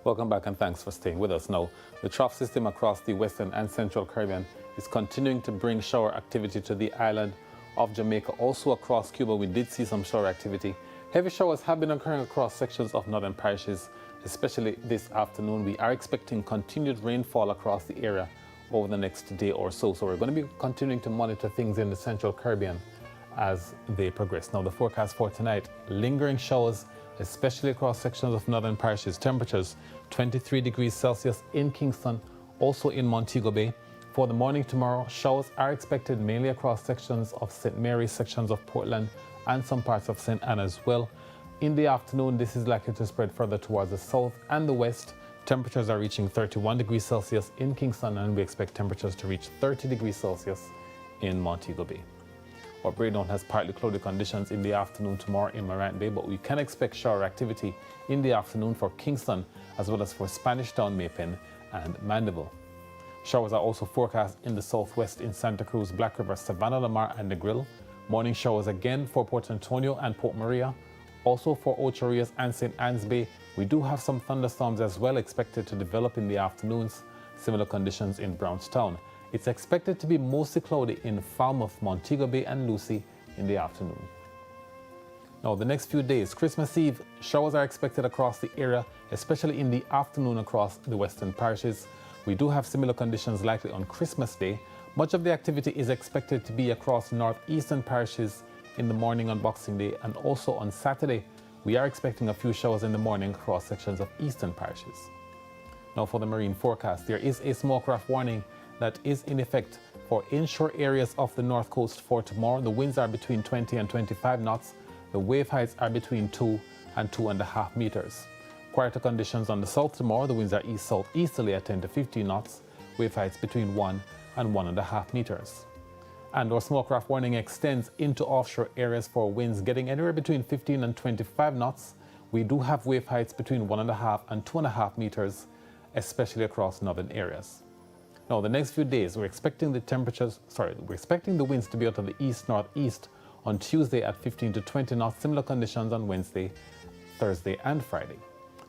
Welcome back and thanks for staying with us. Now, the trough system across the western and central Caribbean is continuing to bring shower activity to the island of Jamaica. Also across Cuba, we did see some shower activity. Heavy showers have been occurring across sections of northern parishes, especially this afternoon. We are expecting continued rainfall across the area over the next day or so. So we're going to be continuing to monitor things in the central Caribbean as they progress. Now, the forecast for tonight, lingering showers, especially across sections of northern parishes. Temperatures 23 degrees Celsius in Kingston, also in Montego Bay. For the morning tomorrow, showers are expected mainly across sections of St. Mary's, sections of Portland, and some parts of St. Anna as well. In the afternoon, this is likely to spread further towards the south and the west. Temperatures are reaching 31 degrees Celsius in Kingston, and we expect temperatures to reach 30 degrees Celsius in Montego Bay. Our breakdown has partly cloudy conditions in the afternoon tomorrow in Morant Bay, but we can expect shower activity in the afternoon for Kingston as well as for Spanish Town, Maypen, and Mandeville. Showers are also forecast in the southwest in Santa Cruz, Black River, Savannah, Lamar, and Negril. Morning showers again for Port Antonio and Port Maria. Also for Ocho Rios and St. Anne's Bay, we do have some thunderstorms as well expected to develop in the afternoons. Similar conditions in Brownstown. It's expected to be mostly cloudy in Falmouth, Montego Bay, and Lucy in the afternoon. Now, the next few days, Christmas Eve, showers are expected across the area, especially in the afternoon across the western parishes. We do have similar conditions likely on Christmas Day. Much of the activity is expected to be across northeastern parishes in the morning on Boxing Day, and also on Saturday, we are expecting a few showers in the morning across sections of eastern parishes. Now, for the marine forecast, there is a smallcraft warning that is in effect for inshore areas of the north coast for tomorrow. The winds are between 20 and 25 knots. The wave heights are between 2 and 2.5 meters. Quieter conditions on the south tomorrow. The winds are east-southeasterly at 10 to 15 knots. Wave heights between 1 and 1.5 meters. And our smallcraft warning extends into offshore areas for winds getting anywhere between 15 and 25 knots. We do have wave heights between 1.5 and 2.5 meters, especially across northern areas. Now, the next few days, we're expecting the winds to be out of the east-northeast on Tuesday at 15 to 20 knots. Similar conditions on Wednesday, Thursday, and Friday.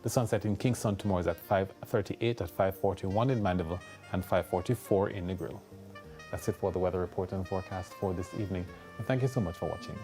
The sunset in Kingston tomorrow is at 5:38, at 5:41 in Mandeville, and 5:44 in Negril. That's it for the weather report and forecast for this evening. And thank you so much for watching.